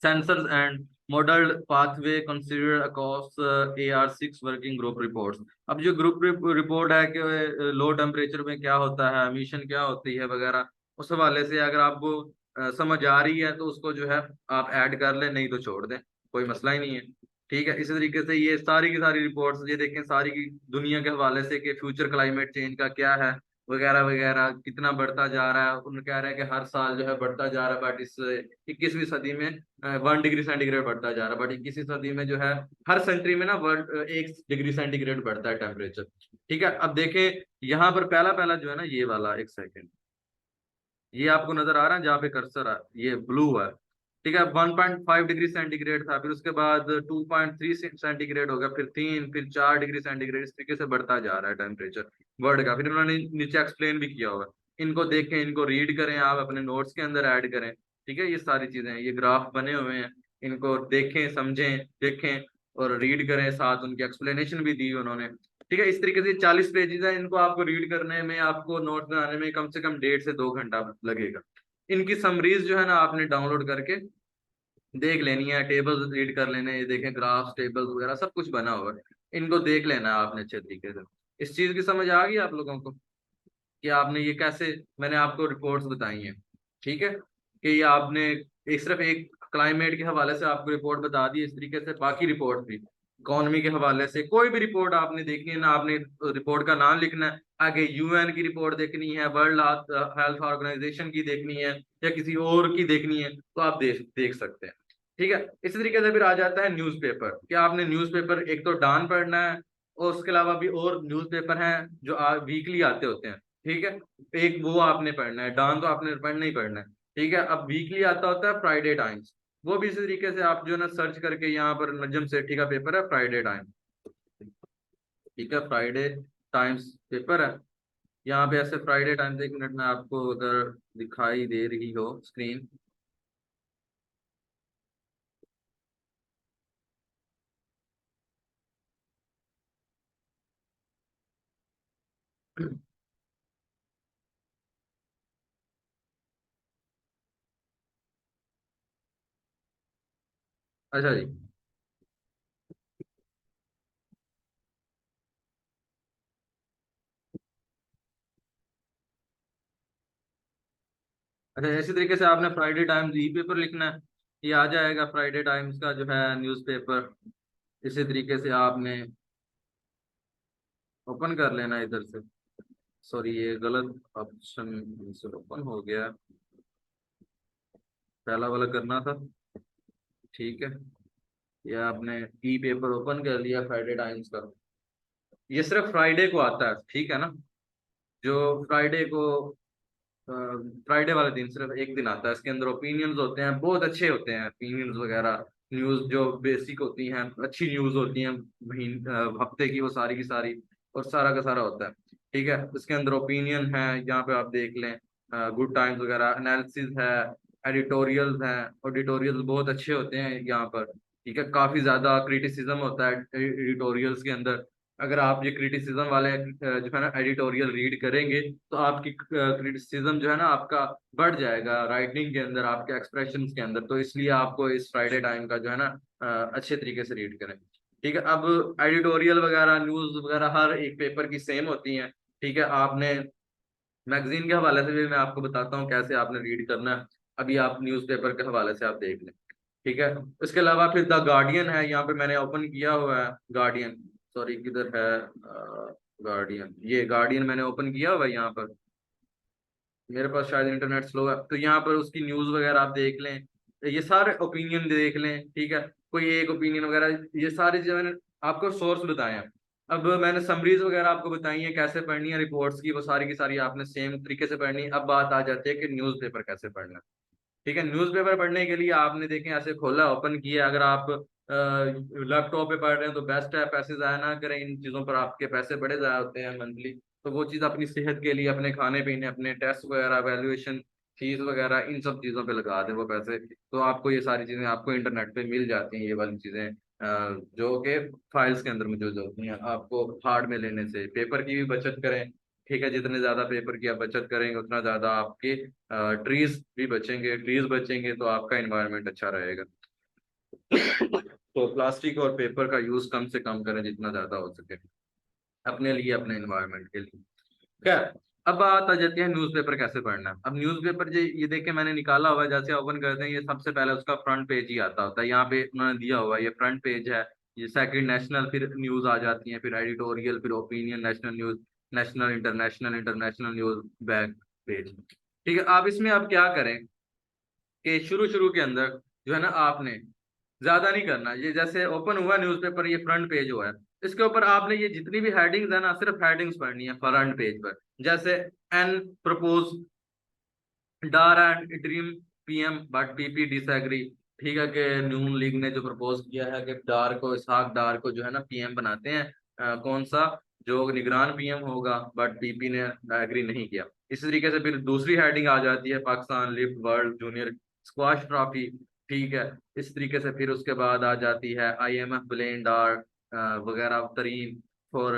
sensors and modeled pathway considered across AR6 working group reports. अब जो ग्रुप रिपोर्ट है कि लो टेम्परेचर में क्या होता है, एमिशन क्या होती है वगैरह, उस हवाले से अगर आपको समझ आ रही है तो उसको जो है आप ऐड कर लें, नहीं तो छोड़ दें, कोई मसला ही नहीं है। ठीक है, इसी तरीके से ये सारी की सारी रिपोर्ट्स ये देखें सारी की दुनिया के हवाले से कि फ्यूचर क्लाइमेट चेंज का क्या है वगैरह वगैरह, कितना बढ़ता जा रहा है। उन्होंने कह रहा है कि हर साल जो है बढ़ता जा रहा है, बट इस 21वीं सदी में 1 डिग्री सेंटीग्रेड बढ़ता जा रहा है, बट 21वीं सदी में जो है हर सेंचुरी में ना 1 डिग्री सेंटीग्रेड बढ़ता है टेम्परेचर। ठीक है, अब देखें यहाँ पर पहला पहला जो है ना, ये वाला एक सेकेंड, ये आपको नजर आ रहा है जहाँ पे कर्सर है, ये ब्लू है। ठीक है, 1.5 डिग्री सेंटीग्रेड था, फिर उसके बाद 2.3 सेंटीग्रेड हो गया, फिर 3, फिर 4 डिग्री सेंटीग्रेड, इस तरीके से बढ़ता जा रहा है टेम्परेचर वर्ल्ड का। फिर उन्होंने नीचे एक्सप्लेन भी किया हुआ है, इनको देखें, इनको रीड करें, आप अपने नोट्स के अंदर ऐड करें। ठीक है, ये सारी चीजें हैं, ये ग्राफ बने हुए हैं, इनको देखें, समझें, देखें और रीड करें, साथ उनकी एक्सप्लेनेशन भी दी उन्होंने। ठीक है, इस तरीके से 40 पेजेस है, इनको आपको रीड करने में, आपको नोट बनाने में कम से कम 1.5 से 2 घंटा लगेगा। इनकी समरीज जो है ना आपने डाउनलोड करके देख लेनी है, टेबल्स रीड कर लेने हैं, ये देखें ग्राफ्स टेबल्स वगैरह सब कुछ बना हुआ है, इनको देख लेना है आपने अच्छे तरीके से। इस चीज की समझ आ गई आप लोगों को कि आपने ये कैसे, मैंने आपको रिपोर्ट्स बताई हैं। ठीक है, कि ये आपने एक सिर्फ एक क्लाइमेट के हवाले से आपको रिपोर्ट बता दी, इस तरीके से बाकी रिपोर्ट भी इकोनॉमी के हवाले से कोई भी रिपोर्ट आपने देखनी है ना, आपने रिपोर्ट का नाम लिखना है, आगे यूएन की रिपोर्ट देखनी है, वर्ल्ड हेल्थ ऑर्गेनाइजेशन की देखनी है, या किसी और की देखनी है, तो आप देख देख सकते हैं। ठीक है, इसी तरीके से फिर आ जाता है न्यूज़पेपर, कि आपने न्यूज़पेपर एक तो डॉन पढ़ना है, और उसके अलावा भी और न्यूज़पेपर हैं जो वीकली आते होते हैं। ठीक है, एक वो आपने पढ़ना है, डॉन तो आपने पढ़ना ही पढ़ना है। ठीक है, अब वीकली आता होता है फ्राइडे टाइम्स, वो भी इसी तरीके से आप जो है ना सर्च करके, यहाँ पर नजम सेठी का पेपर है फ्राइडे टाइम्स। ठीक है, फ्राइडे टाइम्स पेपर है, यहाँ पे ऐसे फ्राइडे टाइम्स, 1 मिनट में आपको अगर दिखाई दे रही हो स्क्रीन। अच्छा जी, अच्छा इसी तरीके से आपने फ्राइडे टाइम्स ई पेपर लिखना है, ये आ जाएगा फ्राइडे टाइम्स का जो है न्यूज़पेपर। इसी तरीके से आपने ओपन कर लेना इधर से, सॉरी ये गलत ऑप्शन से ओपन हो गया, पहला वाला करना था। ठीक है, ये आपने ई पेपर ओपन कर लिया फ्राइडे टाइम्स का, ये सिर्फ फ्राइडे को आता है। ठीक है ना, जो फ्राइडे को फ्राइडे वाले दिन सिर्फ एक दिन आता है, इसके अंदर ओपिनियंस होते हैं, बहुत अच्छे होते हैं ओपिनियंस वगैरह, न्यूज़ जो बेसिक होती हैं, अच्छी न्यूज़ होती हैं हफ्ते की, वो सारी की सारी, और सारा का सारा होता है। ठीक है, इसके अंदर ओपिनियन है, यहाँ पे आप देख लें, गुड टाइम्स वगैरह, एनालिसिस है, एडिटोरियल्स हैं, एडिटोरियल्स बहुत अच्छे होते हैं यहाँ पर। ठीक है, काफी ज्यादा क्रिटिसिज्म होता है एडिटोरियल्स के अंदर। अगर आप ये क्रिटिसिज्म वाले जो है ना एडिटोरियल रीड करेंगे, तो आपकी क्रिटिसिज्म जो है ना आपका बढ़ जाएगा राइटिंग के अंदर, आपके एक्सप्रेशंस के अंदर। तो इसलिए आपको इस फ्राइडे टाइम का जो है ना अच्छे तरीके से रीड करें। ठीक है, अब एडिटोरियल वगैरह न्यूज़ वगैरह हर एक पेपर की सेम होती हैं। ठीक है, आपने मैगजीन के हवाले से भी मैं आपको बताता हूँ कैसे आपने रीड करना है, अभी आप न्यूज़पेपर के हवाले से आप देख लें। ठीक है, इसके अलावा फिर द गार्डियन है, यहाँ पे मैंने ओपन किया हुआ है गार्डियन, सॉरी किधर है गार्डियन, ये गार्डियन मैंने ओपन किया हुआ है यहाँ पर, मेरे पास शायद इंटरनेट स्लो है, तो यहाँ पर उसकी न्यूज़ वगैरह आप देख लें, ये सारे ओपिनियन देख लें। ठीक है, कोई एक ओपिनियन वगैरह, ये सारी चीज़ें मैंने आपको सोर्स बताए हैं। अब मैंने समरीज वगैरह आपको बताई है कैसे पढ़नी है रिपोर्ट्स की, वो सारी की सारी आपने सेम तरीके से पढ़नी है। अब बात आ जाती है कि न्यूज़पेपर कैसे पढ़ना है। ठीक है, न्यूज़पेपर पढ़ने के लिए आपने देखें ऐसे खोला, ओपन किया, अगर आप लैपटॉप पे पढ़ रहे हैं तो बेस्ट है, पैसे ज़ाया ना करें इन चीज़ों पर, आपके पैसे बड़े ज़ाया होते हैं मंथली। तो वो चीज़ अपनी सेहत के लिए, अपने खाने पीने, अपने टेस्ट वगैरह, वैल्यूएशन फीस वगैरह, इन सब चीज़ों पे लगा दें वो पैसे। तो आपको ये सारी चीज़ें आपको इंटरनेट पे मिल जाती हैं, ये वाली चीज़ें जो कि फाइल्स के अंदर मौजूद होती हैं। आपको हार्ड में लेने से पेपर की भी बचत करें। ठीक है, जितने ज़्यादा पेपर की आप बचत करेंगे उतना ज़्यादा आपके ट्रीज भी बचेंगे, ट्रीज बचेंगे तो आपका इन्वायरमेंट अच्छा रहेगा। तो प्लास्टिक और पेपर का यूज कम से कम करें जितना ज्यादा हो सके, अपने लिए, अपने इन्वायरमेंट के लिए। खैर, अब बात आ जाती है न्यूज़पेपर कैसे पढ़ना है। अब न्यूज़पेपर ये देख के मैंने निकाला हुआ है, जैसे ओपन करते हैं ये सबसे पहले उसका फ्रंट पेज ही आता होता है, यहाँ पे उन्होंने दिया हुआ है, ये फ्रंट पेज है। ये सेकंड नेशनल, फिर न्यूज आ जाती है, फिर एडिटोरियल, फिर opinion, national news, national, international, international news, back page. ठीक है, आप इसमें आप क्या करें कि शुरू शुरू के अंदर जो है ना आपने ज्यादा नहीं करना। ये जैसे ओपन हुआ न्यूज़पेपर, ये फ्रंट पेज हुआ है, इसके ऊपर आपने ये जितनी भी हेडिंग्स है ना सिर्फ हेडिंग्स पढ़नी है फ्रंट पेज पर। जैसे एन प्रपोज डार and dream PM but PP disagree. ठीक है, कि नून लीग ने जो प्रपोज किया है कि डार को, इसहाक डार को जो है ना पीएम बनाते हैं, कौन सा, जो निगरान पीएम होगा, बट पीपी ने एग्री नहीं किया। इसी तरीके से फिर दूसरी हेडिंग आ जाती है Pakistan lift world junior squash trophy. ठीक है, इस तरीके से फिर उसके बाद आ जाती है आईएमएफ ब्लेम डार वगैरह तरीन फॉर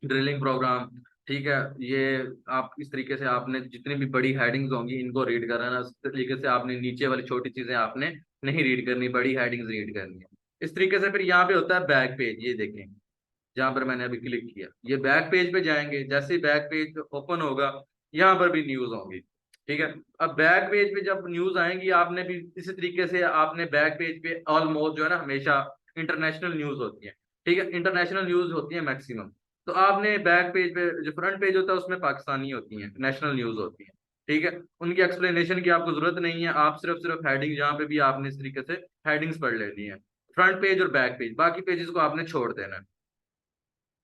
ड्रिलिंग प्रोग्राम। ठीक है, ये आप इस तरीके से आपने जितनी भी बड़ी हेडिंग्स होंगी इनको रीड करना है। उस तरीके से आपने नीचे वाली छोटी चीजें आपने नहीं रीड करनी, बड़ी हेडिंग्स रीड करनी है। इस तरीके से फिर यहाँ पे होता है बैक पेज, ये देखें जहां पर मैंने अभी क्लिक किया, ये बैक पेज पे जाएंगे। जैसे ही बैक पेज ओपन होगा यहाँ पर भी न्यूज होंगी। ठीक है, अब बैक पेज पे जब न्यूज आएंगी आपने भी इसी तरीके से आपने बैक पेज पे ऑलमोस्ट जो है ना हमेशा इंटरनेशनल न्यूज होती है। ठीक है, इंटरनेशनल न्यूज होती है मैक्सिमम। तो आपने बैक पेज पे जो फ्रंट पेज होता है उसमें पाकिस्तानी होती है, नेशनल न्यूज होती है। ठीक है, उनकी एक्सप्लेनेशन की आपको जरूरत नहीं है, आप सिर्फ सिर्फ हेडिंग जहाँ पे भी आपने इस तरीके से हेडिंग्स पढ़ लेनी है, फ्रंट पेज और बैक पेज, बाकी पेजेस को आपने छोड़ देना है।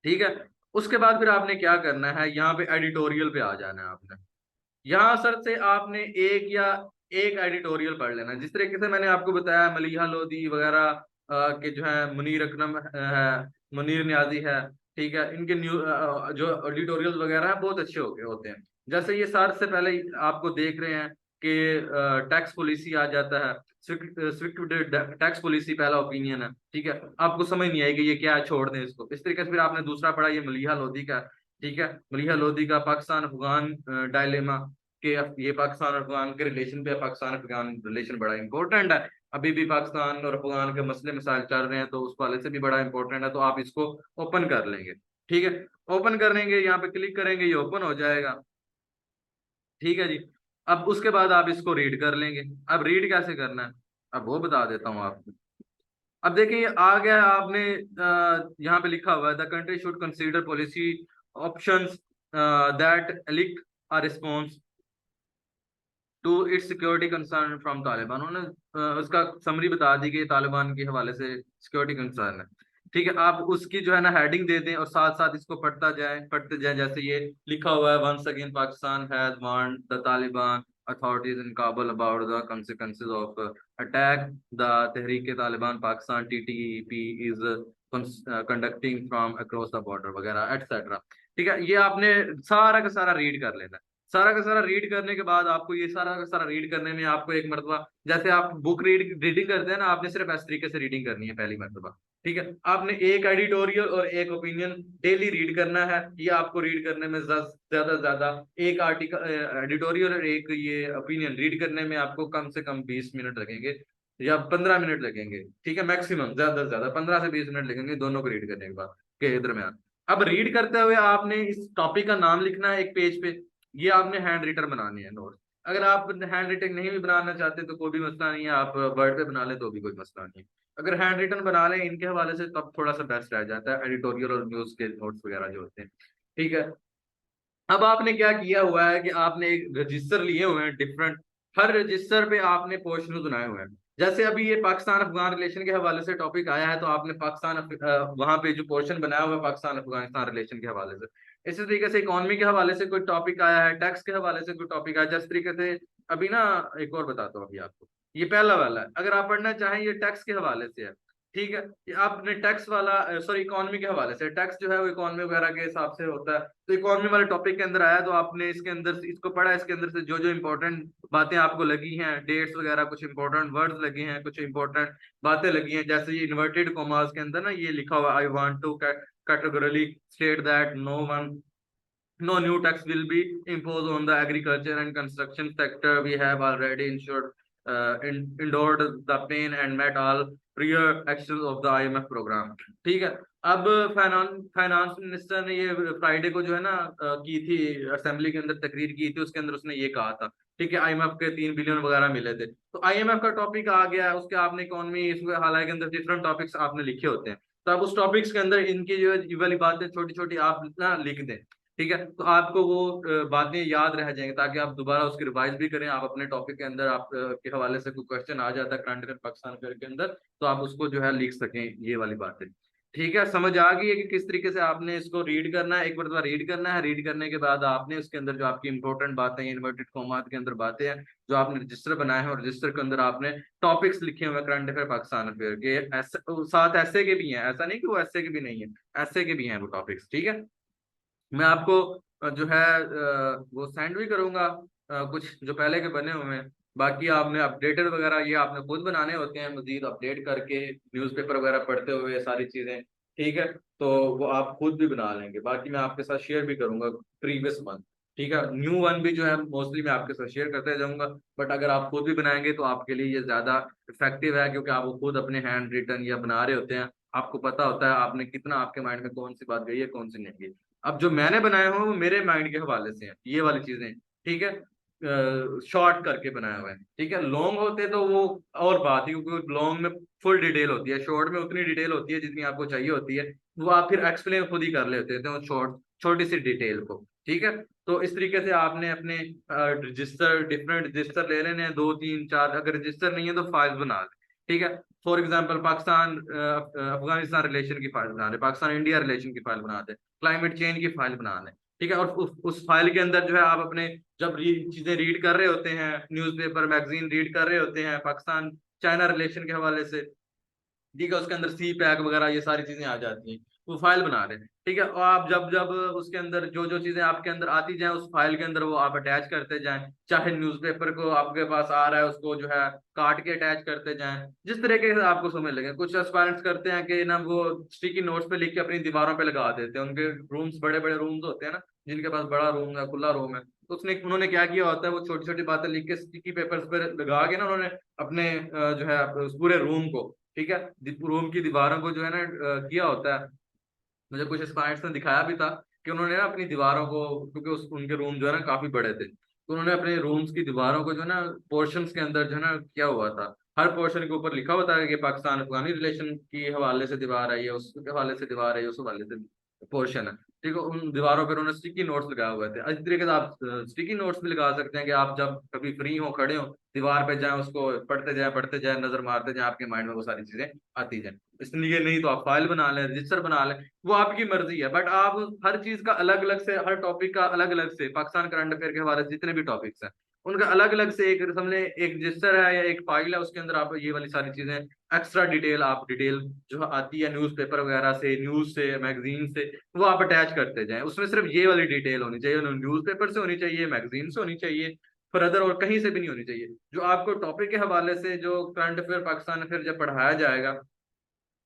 ठीक है, उसके बाद फिर आपने क्या करना है, यहाँ पे एडिटोरियल पे आ जाना है आपने। यहाँ सर से आपने एक या एक एडिटोरियल पढ़ लेना है। जिस तरीके से मैंने आपको बताया मलिहा लोधी वगैरह के जो है, मुनीर अकरम है, मुनीर न्याजी है। ठीक है, इनके जो एडिटोरियल वगैरह है बहुत अच्छे होते हैं। जैसे ये सर से पहले ही आपको देख रहे हैं कि टैक्स पॉलिसी आ जाता है, स्ट्रिक्ट टैक्स पॉलिसी पहला ओपिनियन है। ठीक है, आपको समझ नहीं आएगी ये क्या है, छोड़ दें इसको। इस तरीके से फिर आपने दूसरा पढ़ा, ये मलिहा लोधी का। ठीक है, मलिहा लोधी का पाकिस्तान अफगान डायलेमा, के ये पाकिस्तान और अफगान के रिलेशन पे, पाकिस्तान अफगान रिलेशन बड़ा इंपॉर्टेंट है। अभी भी पाकिस्तान और अफगान के मसले मसाइल चल रहे हैं, तो उस वाले से भी बड़ा इंपॉर्टेंट है, तो आप इसको ओपन कर लेंगे। ठीक है, ओपन करेंगे, यहाँ पे क्लिक करेंगे, ये ओपन हो जाएगा। ठीक है जी, अब उसके बाद आप इसको रीड कर लेंगे। अब रीड कैसे करना है अब वो बता देता हूँ आपको। अब देखिए आ गया है, आपने यहाँ पे लिखा हुआ है the country should consider policy options that elicit a response to its security concern from Taliban. उन्होंने उसका समरी बता दी कि तालिबान के हवाले से सिक्योरिटी कंसर्न है। ठीक है, आप उसकी जो है ना हेडिंग दे दें और साथ साथ इसको पढ़ते जाएं। जैसे ये लिखा हुआ है, once again Pakistan has warned the Taliban authorities in Kabul about the consequences of attack the Tehreek-e-Taliban Pakistan TTP is conducting from across the border वगैरह एटसेट्रा। ठीक है, ये आपने सारा का सारा रीड कर लेना है। सारा का सारा रीड करने के बाद आपको ये सारा का सारा रीड करने में आपको एक मरतबा, जैसे आप बुक रीडिंग करते हैं ना, आपने सिर्फ इस तरीके से रीडिंग करनी है पहली मरतबा। ठीक है, आपने एक एडिटोरियल और एक ओपिनियन डेली रीड करना है। ये आपको रीड करने में ज्यादा से ज्यादा एक आर्टिकल एडिटोरियल और एक ये ओपिनियन रीड करने में आपको कम से कम 20 मिनट लगेंगे या 15 मिनट लगेंगे। ठीक है, मैक्सिमम, ज्यादा से ज्यादा 15 से 20 मिनट लगेंगे दोनों को रीड करने के बाद के दरमियान। अब रीड करते हुए आपने इस टॉपिक का नाम लिखना है एक पेज पे। ये आपने हैंड रिटन बनानी है नोट। अगर आप हैंड रिटन नहीं भी बनाना चाहते तो कोई भी मसला नहीं है, आप वर्ड पे बना ले तो भी कोई मसला नहीं है। अगर हैंड रिटन बना लें इनके हवाले से तब थोड़ा सा बेस्ट रह जाता है, एडिटोरियल और न्यूज के नोट्स वगैरह जो होते हैं। ठीक है, अब आपने क्या किया हुआ है कि आपने एक रजिस्टर लिए हुए हैं डिफरेंट, हर रजिस्टर पे आपने पोर्शन बनाए हुए हैं। जैसे अभी ये पाकिस्तान अफगान रिलेशन के हवाले से टॉपिक आया है, तो आपने वहां पे जो पोर्शन बनाया हुआ है पाकिस्तान अफगानिस्तान रिलेशन के हवाले से। इसी तरीके से इकोनॉमी के हवाले से कोई टॉपिक आया है, टैक्स के हवाले से कोई टॉपिक आया है। जिस तरीके से अभी ना एक और बताता हूँ अभी आपको, ये पहला वाला है, अगर आप पढ़ना चाहें ये टैक्स के हवाले से है। ठीक है, ये आपने टैक्स वाला, सॉरी इकोनॉमी के हवाले से, टैक्स जो है वो इकोनॉमी वगैरह के हिसाब से होता है। तो इकोनॉमी वाले टॉपिक के अंदर आया तो आपने इसके अंदर से इसको पढ़ा, इसके अंदर से जो जो इंपॉर्टेंट बातें आपको लगी हैं, डेट्स वगैरह, कुछ इंपॉर्टेंट वर्ड्स लगे हैं, कुछ इंपॉर्टेंट बातें लगी हैं। जैसे ये इन्वर्टेड कॉमास के अंदर ना ये लिखा हुआ, I want to categorically state that no new tax will be imposed on the agriculture and construction sector. We have already endured the pain and met all prior actions of the IMF program. ठीक है, अब फाइनेंस मिनिस्टर ने ये फ्राइडे को जो है ना की थी, असेंबली के अंदर तकरीर की थी, उसके अंदर उसने ये कहा था। ठीक है, IMF के 3 बिलियन वगैरह मिले थे, तो IMF का टॉपिक आ गया, उसके आपने इकोनॉमी इसमें हालांकि अंदर डिफरेंट टॉपिक्स आपने लिखे होते हैं, तो आप उस टॉपिक्स के अंदर इनकी जो ये वाली बातें छोटी छोटी आप ना लिख दें, ठीक है, तो आपको वो बातें याद रह जाएंगी, ताकि आप दोबारा उसकी रिवाइज भी करें, आप अपने टॉपिक के अंदर आप के हवाले से कोई क्वेश्चन आ जाता है करंट अफेयर पाकिस्तान अफेयर के अंदर, तो आप उसको जो है लिख सकें ये वाली बातें। ठीक है, समझ आ गई है कि किस तरीके से आपने इसको रीड करना है, एक बार रीड करना है, रीड करने के बाद आपने उसके अंदर जो आपकी इंपॉर्टेंट बातें, इन्वर्टेड कॉमात के अंदर बातें हैं जो आपने रजिस्टर बनाए हैं, और रजिस्टर के अंदर आपने टॉपिक्स लिखे हुए करंट अफेयर पाकिस्तान अफेयर के, ऐसे साथ ऐसे के भी हैं, ऐसा नहीं कि वो ऐसे के भी नहीं है, ऐसे के भी हैं वो टॉपिक्स। ठीक है, मैं आपको जो है वो सेंड भी करूंगा कुछ जो पहले के बने हुए हैं, बाकी आपने अपडेटेड वगैरह ये आपने खुद बनाने होते हैं, मजीद अपडेट करके न्यूज़पेपर वगैरह पढ़ते हुए सारी चीजें। ठीक है, तो वो आप खुद भी बना लेंगे, बाकी मैं आपके साथ शेयर भी करूंगा प्रीवियस मंथ। ठीक है, न्यू वन भी जो है मोस्टली मैं आपके साथ शेयर करते जाऊंगा, बट अगर आप खुद भी बनाएंगे तो आपके लिए ये ज्यादा इफेक्टिव है, क्योंकि आप वो खुद अपने हैंड रिटन या बना रहे होते हैं, आपको पता होता है आपने कितना, आपके माइंड में कौन सी बात गई है कौन सी नहीं गई। अब जो मैंने बनाए हुए वो मेरे माइंड के हवाले से हैं ये वाली चीजें। ठीक है, शॉर्ट करके बनाया हुआ है। ठीक है, लॉन्ग होते तो वो और बात है, क्योंकि लॉन्ग में फुल डिटेल होती है, शॉर्ट में उतनी डिटेल होती है जितनी आपको चाहिए होती है, वो आप फिर एक्सप्लेन खुद ही कर लेते थे शॉर्ट छोटी सी डिटेल को। ठीक है, तो इस तरीके से आपने अपने रजिस्टर, डिफरेंट रजिस्टर ले लेने हैं, 2 3 4, अगर रजिस्टर नहीं है तो फाइल्स बना लें। ठीक है, for example Pakistan Afghanistan relation की फाइल बना दें, पाकिस्तान इंडिया रिलेशन की फाइल बना दें, क्लाइमेट चेंज की फाइल बना दें। ठीक है, और उस फाइल के अंदर जो है आप अपने जब चीजें रीड कर रहे होते हैं, न्यूज़पेपर मैगजीन रीड कर रहे होते हैं पाकिस्तान चाइना रिलेशन के हवाले से, ठीक है, उसके अंदर सी पैक वगैरह ये सारी चीजें आ जाती हैं, वो फाइल बना रहे हैं। ठीक है, और आप जब जब उसके अंदर जो जो चीजें आपके अंदर आती जाएं उस फाइल के अंदर वो आप अटैच करते जाएं, चाहे न्यूज़पेपर को आपके पास आ रहा है उसको जो है काट के अटैच करते जाएं, जिस तरीके से आपको समझ लगे। कुछ एस्पायरेंट्स करते हैं कि ना वो स्टिकी नोट्स पे लिख के अपनी दीवारों पे लगा देते हैं, उनके रूम्स बड़े बड़े रूम्स होते हैं ना, जिनके पास बड़ा रूम है, खुला रूम है, तो उसने उन्होंने क्या किया होता है, वो छोटी छोटी बातें लिख के स्टिकी पेपर्स पर लगा के ना उन्होंने अपने जो है उस पूरे रूम को, ठीक है, रूम की दीवारों को जो है ना किया होता है। मुझे कुछ स्पाइट्स ने दिखाया भी था कि उन्होंने ना अपनी दीवारों को, क्योंकि उनके रूम जो है ना काफी बड़े थे, तो उन्होंने अपने रूम्स की दीवारों को जो है ना पोर्शंस के अंदर जो है ना किया हुआ था, हर पोर्शन के ऊपर लिखा हुआ था कि पाकिस्तान अफगानी रिलेशन की हवाले से दीवार है, या उसके हवाले से दीवार है, या उस हवाले से पोर्शन है। ठीक है, उन दीवारों पर उन्होंने स्टिकी नोट्स लगाए हुए थे। इस तरीके से आप स्टिकी नोट्स भी लगा सकते हैं कि आप जब कभी फ्री हो, खड़े हो, दीवार पे जाए, उसको पढ़ते जाए, नजर मारते जाए, आपके माइंड में वो सारी चीजें आती जाए। इसलिए नहीं तो आप फाइल बना लें, रजिस्टर बना लें, वो आपकी मर्जी है, बट आप हर चीज का अलग अलग से, हर टॉपिक का अलग अलग से, पाकिस्तान करंट अफेयर के हवाले से जितने भी टॉपिक्स हैं उनका अलग अलग से एक समझे एक रजिस्टर है या एक फाइल है, उसके अंदर आप ये वाली सारी चीजें एक्स्ट्रा डिटेल, आप डिटेल जो आती है न्यूज़पेपर वगैरह से, न्यूज से, मैगजीन से, वो आप अटैच करते जाएं। उसमें सिर्फ ये वाली डिटेल होनी चाहिए, न्यूज़पेपर से होनी चाहिए, मैगजीन से होनी चाहिए, फिर अदर और कहीं से भी नहीं होनी चाहिए। जो आपको टॉपिक के हवाले से जो करंट अफेयर पाकिस्तान अफेयर जब पढ़ाया जाएगा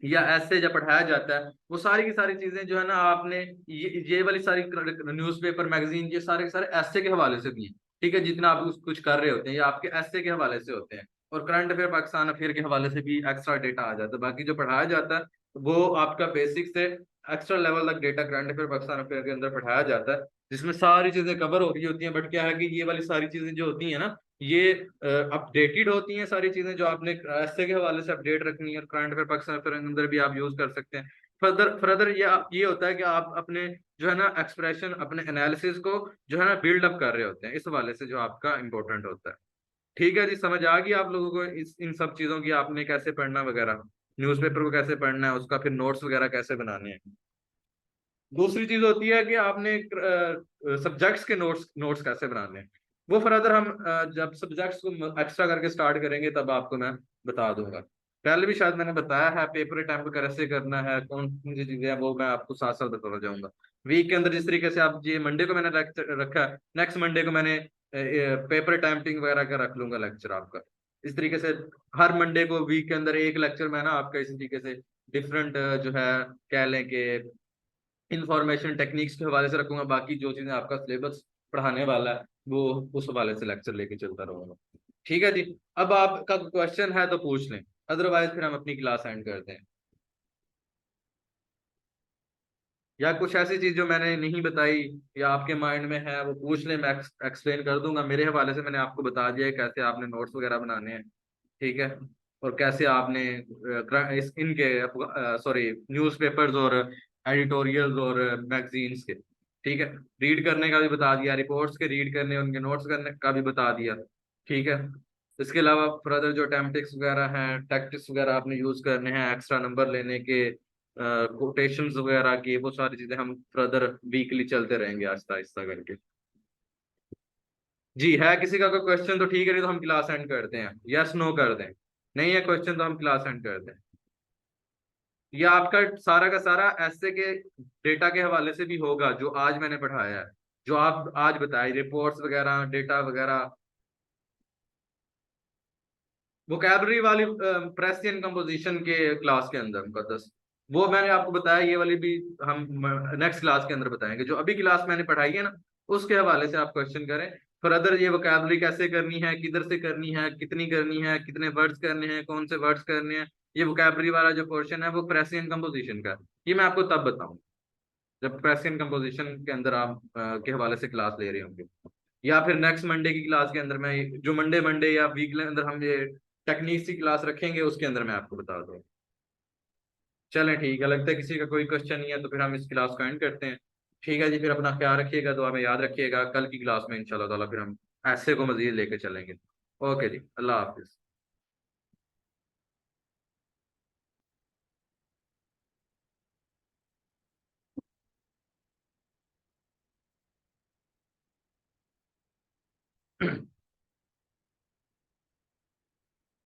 या ऐसे जब पढ़ाया जाता है, वो सारी की सारी चीजें जो है ना आपने ये वाली सारी न्यूज़पेपर मैगजीन ये सारे के सारे ऐसे के हवाले से भी हैं। ठीक है, जितना आप कुछ कर रहे होते हैं ये आपके ऐसे के हवाले से होते हैं, और करंट अफेयर पाकिस्तान अफेयर के हवाले से भी एक्स्ट्रा डेटा आ जाता है। बाकी जो पढ़ाया जाता है वो आपका बेसिक से एक्स्ट्रा लेवल तक data current affair Pakistan affair के अंदर पढ़ाया जाता है, जिसमें सारी चीजें कवर हो रही होती हैं। बट क्या है कि ये वाली सारी चीजें जो होती है ना, ये अपडेटेड होती हैं, सारी चीजें जो आपने ऐसे के हवाले से अपडेट रखनी है, और करंट अफेयर पाकिस्तान अफेयर के अंदर भी आप यूज कर सकते हैं। फर्दर ये होता है कि आप अपने जो है ना एक्सप्रेशन, अपने एनालिसिस को जो है ना बिल्ड अप कर रहे होते हैं, इस हवाले से जो आपका इंपॉर्टेंट होता है। ठीक है जी, समझ आ गई आप लोगों को इस इन सब चीजों की, आपने कैसे पढ़ना वगैरह, न्यूज़पेपर को कैसे पढ़ना है, उसका फिर नोट्स वगैरह कैसे बनाने हैं। दूसरी चीज होती है कि आपने सब्जेक्ट्स के नोट्स नोट्स कैसे बनाने हैं, वो फर्दर हम जब सब्जेक्ट्स को एक्स्ट्रा करके स्टार्ट करेंगे तब आपको मैं बता दूंगा। पहले भी शायद मैंने बताया है पेपर अटेम्प्ट कैसे करना है, कौन कौन सी चीजें हैं, वो मैं आपको साथ साथ बताता जाऊंगा। वीक के अंदर जिस तरीके से आप, ये मंडे को मैंने लेक्चर रखा है, नेक्स्ट मंडे को मैंने पेपर अटेम्प्टिंग वगैरह का रख लूंगा लेक्चर आपका। इस तरीके से हर मंडे को वीक के अंदर एक लेक्चर मैं ना आपका इसी तरीके से डिफरेंट जो है कह लें कि इंफॉर्मेशन टेक्निक्स के हवाले से रखूंगा। बाकी जो चीजें आपका सिलेबस पढ़ाने वाला है वो उस हवाले से लेक्चर लेके चलता रहूंगा। ठीक है जी, अब आपका क्वेश्चन है तो पूछ लें, अदरवाइज फिर हम अपनी क्लास एंड करते हैं। या कुछ ऐसी चीज जो मैंने नहीं बताई या आपके माइंड में है वो पूछ लें, मैं एक्सप्लेन कर दूंगा। मेरे हवाले से मैंने आपको बता दिया है कैसे आपने नोट्स वगैरह बनाने हैं, ठीक है, और कैसे आपने इस इनके सॉरी न्यूज़पेपर्स और एडिटोरियल्स और मैगजीन्स के, ठीक है, रीड करने का भी बता दिया, रिपोर्ट्स के रीड करने उनके नोट्स करने का भी बता दिया, ठीक है। इसके अलावा फर्दर जो टेम्पटिक्स वगैरह हैं, टैक्टिक्स वगैरह आपने यूज करने हैं, एक्स्ट्रा नंबर लेने के, कोटेशंस वगैरह की, वो सारी चीजें हम फर्दर वीकली चलते रहेंगे आहिस्ता आहिस्ता करके। जी है किसी का कोई क्वेश्चन तो ठीक है, नहीं तो हम क्लास एंड करते हैं, यस नो कर दें, नहीं है क्वेश्चन तो हम क्लास एंड कर दें। ये आपका सारा का सारा ऐसे के डेटा के हवाले से भी होगा जो आज मैंने पढ़ाया है, जो आप आज बताए, रिपोर्ट्स वगैरह, डेटा वगैरह, वोकैबलरी वाली प्रेसियन कंपोजिशन के क्लास के अंदर मुकद्दस, वो मैंने आपको बताया, ये वाली भी हम नेक्स्ट क्लास के अंदर बताएंगे। जो अभी क्लास मैंने पढ़ाई है ना, उसके हवाले से आप क्वेश्चन करें। फिर अदर ये वोकैबलरी कैसे करनी है, किधर से करनी है, कितनी करनी है, कितने वर्ड्स करने हैं, कौन से वर्ड्स करने हैं, ये वोकैबलरी वाला जो पोर्शन है वो प्रेसियन कंपोजिशन का है। ये मैं आपको तब बताऊं जब प्रेसियन कंपोजिशन के अंदर आप के हवाले से क्लास ले रहे होंगे, या फिर नेक्स्ट मंडे की क्लास के अंदर, मैं जो मंडे मंडे या वीक के अंदर हम ये टेक्निक्स की क्लास रखेंगे उसके अंदर मैं आपको बता दूँ। चलें ठीक है, लगता है किसी का कोई क्वेश्चन नहीं है, तो फिर हम इस क्लास को एंड करते हैं। ठीक है जी, फिर अपना ख्याल रखिएगा, दुआ में याद रखिएगा, कल की क्लास में इंशाल्लाह ताला फिर हम ऐसे को मजीद लेके चलेंगे। ओके जी, अल्लाह हाफिज।